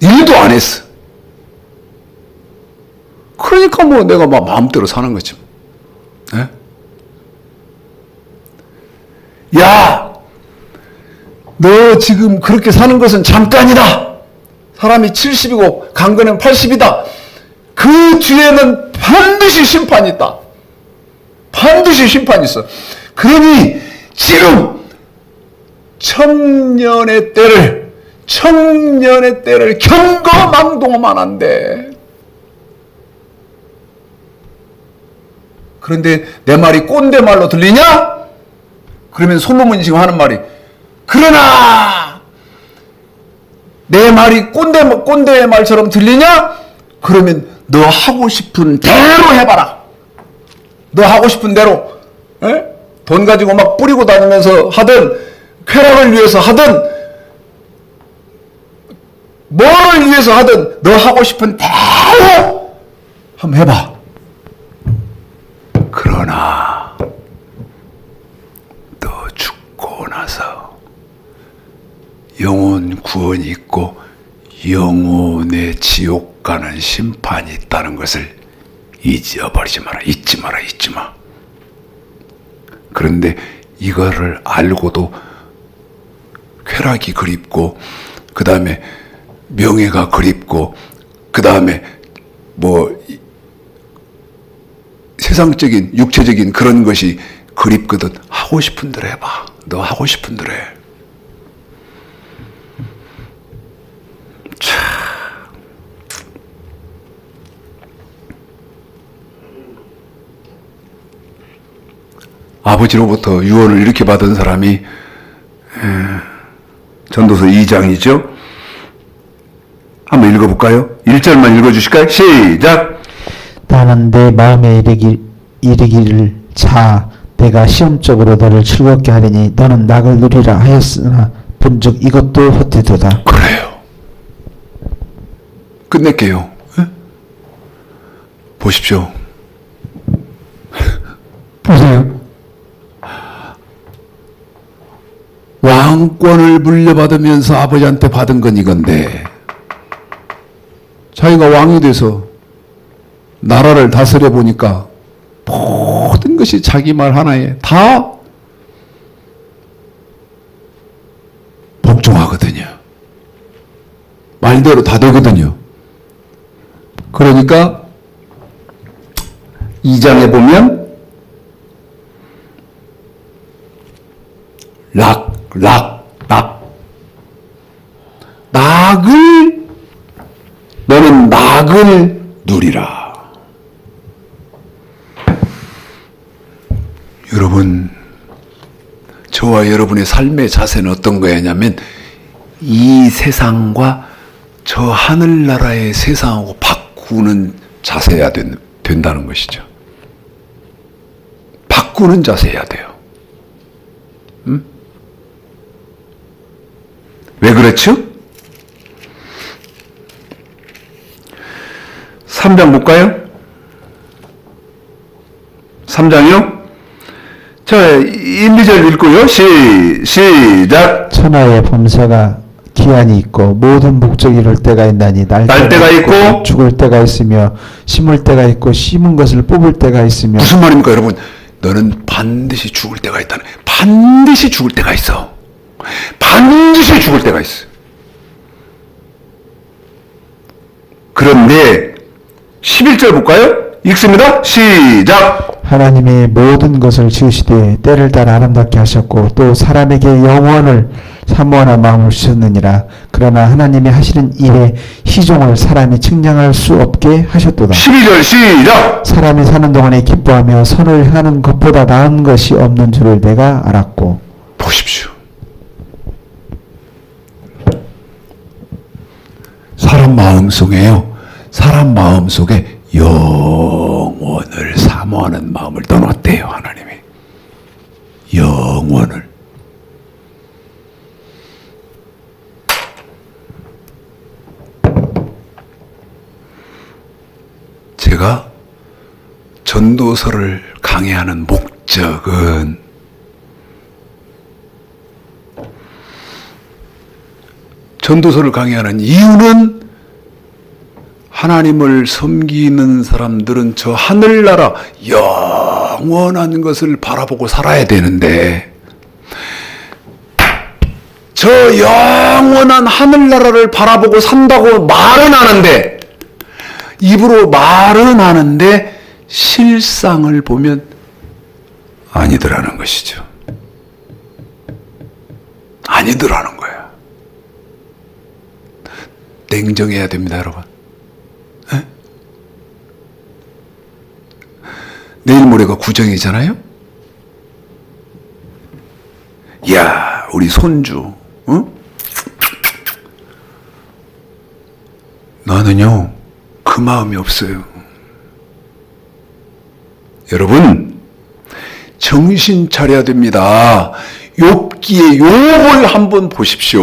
일도 안 했어. 그러니까 뭐 내가 막 마음대로 사는 거지. 네? 야! 너 지금 그렇게 사는 것은 잠깐이다. 사람이 70이고 강건은 80이다. 그 뒤에는 반드시 심판이 있다. 반드시 심판이 있어. 그러니 지금 청년의 때를 경거망동하면 안 돼. 그런데 내 말이 꼰대 말로 들리냐? 그러면 솔로몬이 지금 하는 말이, 그러나 내 말이 꼰대의 말처럼 들리냐? 그러면 너 하고 싶은 대로 해봐라. 너 하고 싶은 대로, 에? 돈 가지고 막 뿌리고 다니면서 하든, 쾌락을 위해서 하든, 뭐를 위해서 하든 너 하고 싶은 대로 한번 해봐. 그러나 너 죽고 나서 영혼 구원이 있고 영혼의 지옥 가는 심판이 있다는 것을 잊어버리지 마라. 잊지 마라. 잊지 마. 그런데 이거를 알고도 쾌락이 그립고, 그 다음에 명예가 그립고, 그 다음에 뭐 세상적인 육체적인 그런 것이 그립거든. 하고 싶은 대로 해봐. 너 하고 싶은 대로 해. 참. 아버지로부터 유언을 이렇게 받은 사람이 전도서 2장이죠. 한번 읽어볼까요? 1절만 읽어주실까요? 시작! 나는 내 마음에 이르기를 자 내가 시험적으로 너를 즐겁게 하리니 너는 낙을 누리라 하였으나 본즉 이것도 헛되도다. 그래요. 끝낼게요. 예? 보십시오. 보세요. 왕권을 물려받으면서 아버지한테 받은 건 이건데 자기가 왕이 돼서 나라를 다스려 보니까 모든 것이 자기 말 하나에 다 복종하거든요. 말대로 다 되거든요. 그러니까 2장에 보면 너는 낙을 누리라. 여러분, 저와 여러분의 삶의 자세는 어떤 거냐면 이 세상과 저 하늘나라의 세상하고 바꾸는 자세야 된다는 것이죠. 바꾸는 자세야 돼요. 왜 그렇죠? 3장 볼까요? 3장이요? 자, 1, 2절 읽고요. 시작. 천하의 범사가 기한이 있고 모든 목적이 이럴 때가 있나니 날 때가 있고 죽을 때가 있으며 심을 때가 있고 심은 것을 뽑을 때가 있으며. 무슨 말입니까, 여러분? 너는 반드시 죽을 때가 있다는. 반드시 죽을 때가 있어. 반드시 죽을 때가 있어. 그런데 11절 볼까요? 읽습니다. 시작. 하나님이 모든 것을 지으시되 때를 따라 아름답게 하셨고 또 사람에게 영원을 사모하는 마음을 주셨느니라. 그러나 하나님이 하시는 일에 희종을 사람이 측량할 수 없게 하셨도다. 12절 시작. 사람이 사는 동안에 기뻐하며 선을 행하는 것보다 나은 것이 없는 줄을 내가 알았고. 보십시오. 사람 마음속에요. 사람 마음속에 영원을 사모하는 마음을 넣어놨대요. 하나님이. 영원을. 제가 전도서를 강의하는 목적은 전도서를 강의하는 이유는 하나님을 섬기는 사람들은 저 하늘나라 영원한 것을 바라보고 살아야 되는데 저 영원한 하늘나라를 바라보고 산다고 말은 하는데 입으로 말은 하는데 실상을 보면 아니더라는 것이죠. 아니더라는 거예요. 냉정해야 됩니다, 여러분. 에? 내일 모레가 구정이잖아요? 야, 우리 손주, 응? 나는요, 그 마음이 없어요. 여러분, 정신 차려야 됩니다. 욥기의 욥을 한번 보십시오.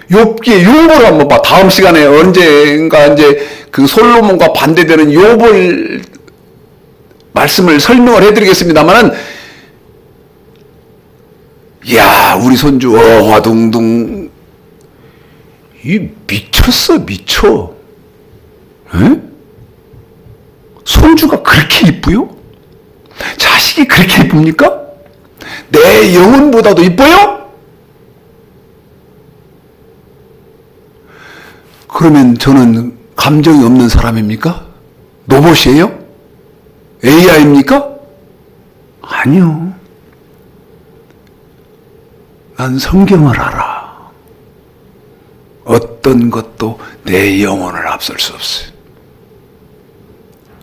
욥기의 욥을 한번 봐. 다음 시간에 언젠가 이제 그 솔로몬과 반대되는 욥을 말씀을 설명을 해드리겠습니다만은, 야, 우리 손주 어화둥둥 이 미쳤어, 미쳐. 에? 손주가 그렇게 이쁘요? 자식이 그렇게 이쁩니까? 내 영혼보다도 이뻐요? 그러면 저는 감정이 없는 사람입니까? 로봇이에요? AI입니까? 아니요. 난 성경을 알아. 어떤 것도 내 영혼을 앞설 수 없어요.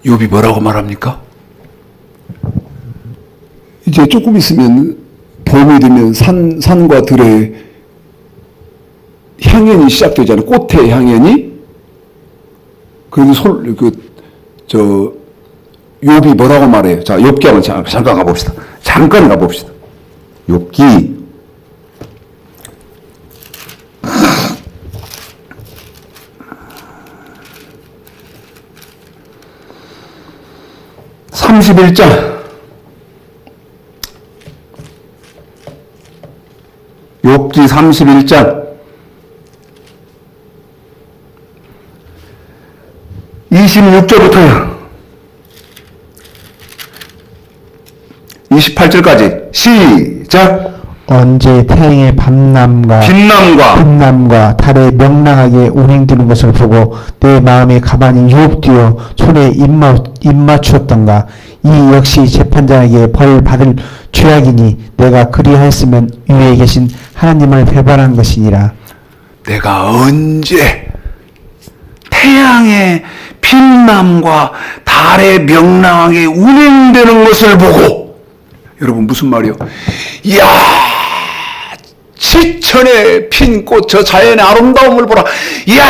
욥이 뭐라고 말합니까? 이제 조금 있으면 봄이 되면 산과 들에 향연이 시작되잖아요. 꽃의 향연이. 그래도 욥이 뭐라고 말해요? 자, 욥기 한번 잠깐 가봅시다. 잠깐 가봅시다. 욥기 31장. 욥기 31장 26절부터요. 28절까지 시작. 언제 태양의 밤남과 빛남과 달의 명랑하게 운행되는 것을 보고 내 마음에 가만히 유혹되어 손에 입맞추었던가. 이 역시 재판장에게 벌 받을 죄악이니 내가 그리하였으면 위에 계신 하나님을 배반한 것이니라. 내가 언제 태양의 빛남과 달의 명랑하게 운행되는 것을 보고, 여러분 무슨 말이요? 이야, 지천에 핀 꽃 저 자연의 아름다움을 보라. 이야,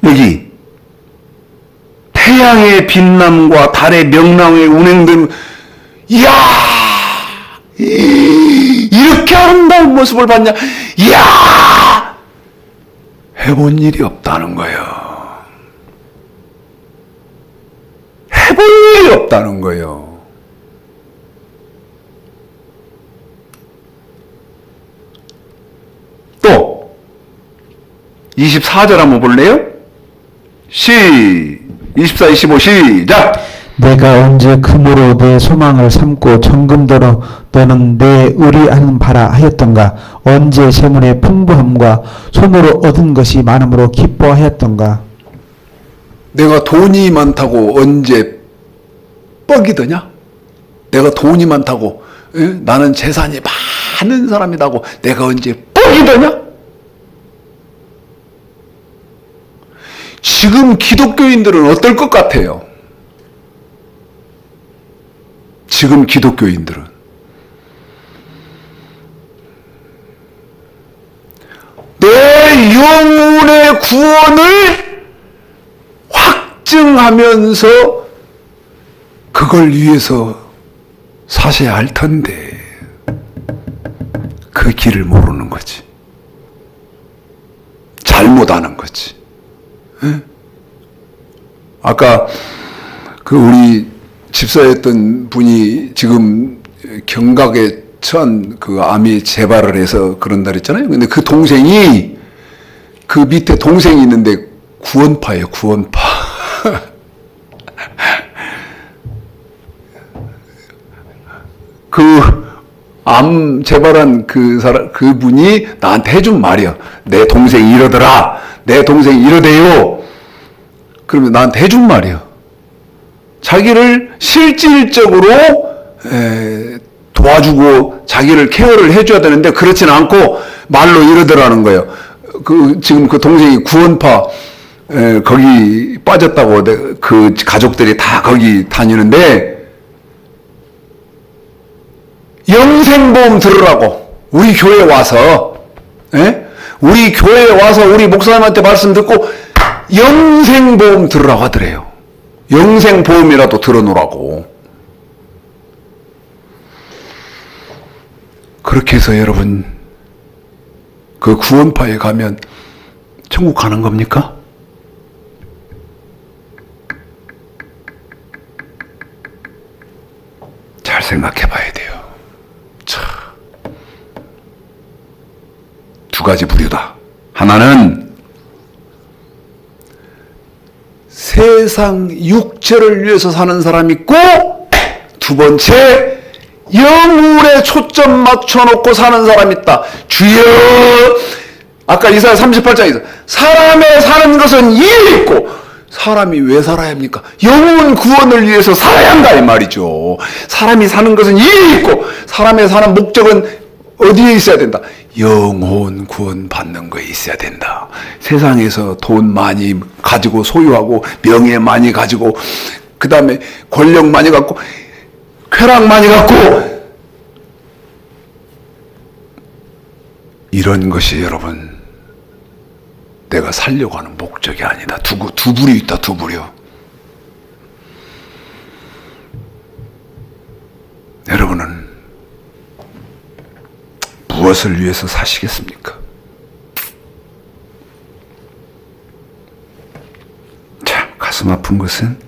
여기 태양의 빛남과 달의 명랑에 운행되는, 이야, 이렇게 아름다운 모습을 봤냐? 이야, 해본 일이 없다는 거예요. 해본 일이 없다는 거예요. 또 24절 한번 볼래요? 24, 25 시작. 내가 언제 금으로 내 소망을 삼고 정금대로 너는 내 의리하는 바라 하였던가. 언제 세문의 풍부함과 손으로 얻은 것이 많음으로 기뻐하였던가. 내가 돈이 많다고 언제 뻑이더냐? 내가 돈이 많다고, 나는 재산이 많은 사람이라고 내가 언제 뻑이더냐? 지금 기독교인들은 어떨 것 같아요? 지금 기독교인들은 내 영혼의 구원을 확증하면서 그걸 위해서 사셔야 할 텐데 그 길을 모르는 거지. 잘못하는 거지. 아까 그 우리 집사였던 분이 지금 경각에 처한 그 암이 재발을 해서 그런다 그랬잖아요. 근데 그 동생이, 그 밑에 동생이 있는데 구원파예요, 구원파. 그 암 재발한 그 분이 나한테 해준 말이야. 내 동생이 이러더라. 내 동생이 이러대요. 그러면 나한테 해준 말이야. 자기를 실질적으로 도와주고 자기를 케어를 해줘야 되는데 그렇지는 않고 말로 이러더라는 거예요. 지금 그 동생이 구원파 거기 빠졌다고 그 가족들이 다 거기 다니는데 영생보험 들으라고 우리 교회에 와서 우리 교회에 와서 우리 목사님한테 말씀 듣고 영생보험 들으라고 하더래요. 영생보험이라도 들어놓으라고. 그렇게 해서 여러분 그 구원파에 가면 천국 가는 겁니까? 잘 생각해 봐야 돼요. 참. 두 가지 부류다. 하나는 세상 육체를 위해서 사는 사람이 있고, 두 번째 영혼에 초점 맞춰놓고 사는 사람이 있다. 주여, 아까 이사야 38장에서 사람의 사는 것은 일이 있고, 사람이 왜 살아야 합니까? 영혼 구원을 위해서 살아야 한다 이 말이죠. 사람이 사는 것은 일이 있고, 사람의 사는 목적은 어디에 있어야 된다? 영혼 구원 받는 거에 있어야 된다. 세상에서 돈 많이 가지고 소유하고 명예 많이 가지고 그 다음에 권력 많이 갖고 쾌락 많이 갖고 이런 것이 여러분 내가 살려고 하는 목적이 아니다. 두 부류 있다. 두 부류. 여러분은 무엇을 위해서 사시겠습니까? 참 가슴 아픈 것은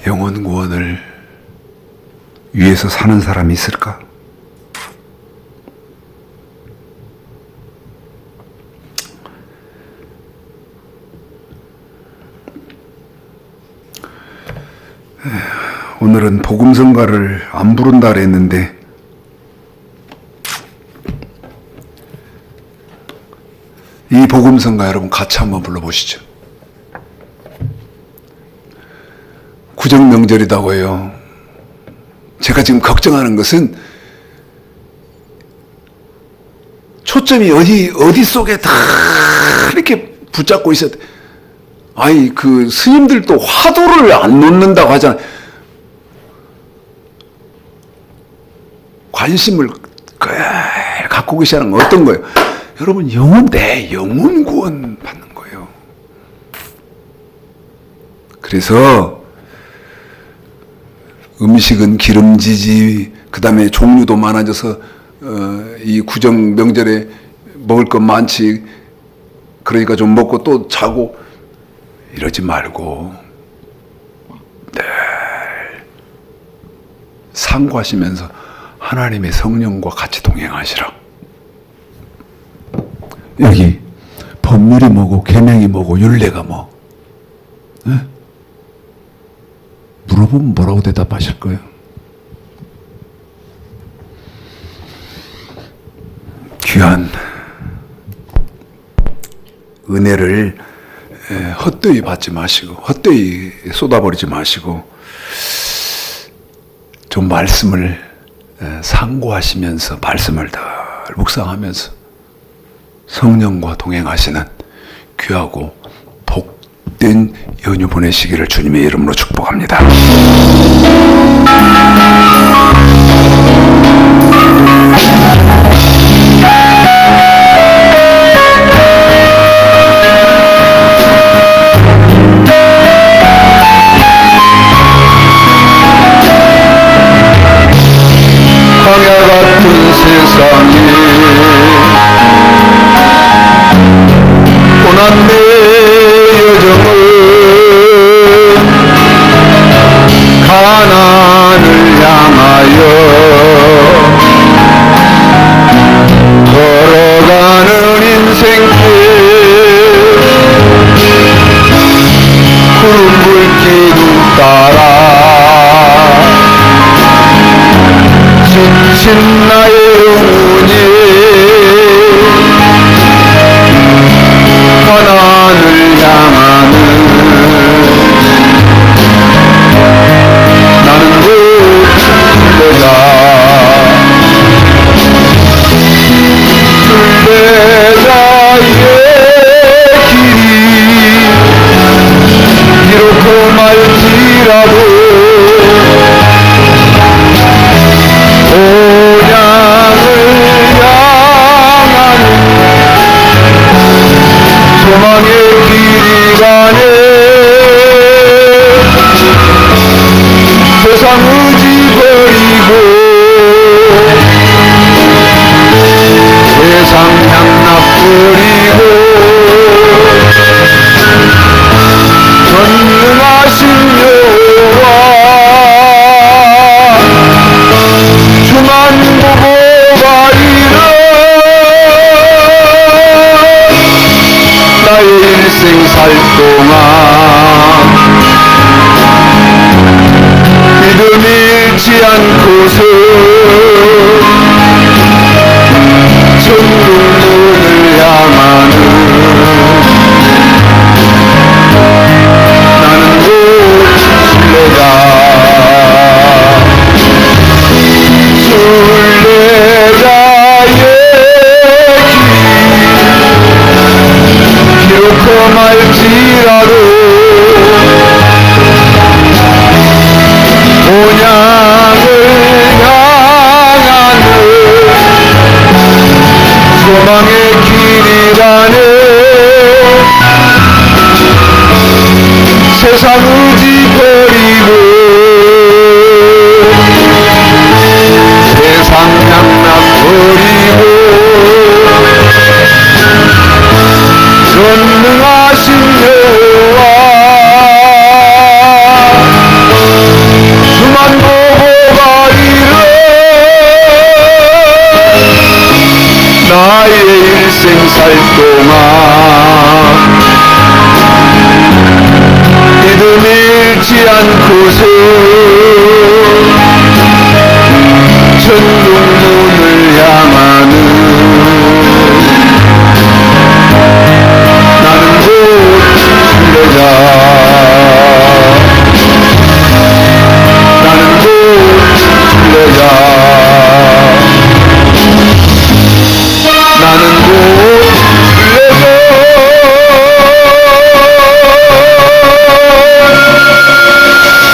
영혼 구원을 위해서 사는 사람이 있을까? 오늘은 복음성가를 안 부른다 그랬는데 이 복음성가 여러분 같이 한번 불러보시죠. 구정명절이라고 해요. 제가 지금 걱정하는 것은 초점이 어디 속에 다 이렇게 붙잡고 있어야 돼. 아니 그 스님들도 화두를 안 놓는다고 하잖아요. 관심을 갖고 계시는 건 어떤 거예요? 여러분 내 영혼 구원 받는 거예요. 그래서 음식은 기름지지, 그 다음에 종류도 많아져서 이 구정 명절에 먹을 것 많지, 그러니까 좀 먹고 또 자고 이러지 말고 늘 상고하시면서 하나님의 성령과 같이 동행하시라. 여기 법률이 뭐고 계명이 뭐고 율례가 뭐? 네? 물어보면 뭐라고 대답하실 거예요? 귀한 은혜를 헛되이 받지 마시고 헛되이 쏟아버리지 마시고 좀 말씀을 상고하시면서 말씀을 더 묵상하면서 성령과 동행하시는 귀하고 복된 연휴 보내시기를 주님의 이름으로 축복합니다. 광야 같은 세상에 고난 내 여정을 가나안을 향하여 걸어가는 인생길 푸른 불길 따라 지친 나의 영혼이 가나안을 향하는 나는 그 순례자의 길이 비록 험할지라도 소망의 길이 가네 세상 의지 버리고 세상 향락 버리고 전능하신 여호와 주만 보고 가리라. 나의 인생 살 동안 믿음이 잃지 않고서 천국문을 향하는 나는 그 순례자 비록 험할지라도 본향을 향하는 소망의 길이 가네 세상 의지 버리고 세상 양락 버리고 전능하신 여호와 주만 보고 가리라. 나의 일생 살 동안 믿음 잃지 않고서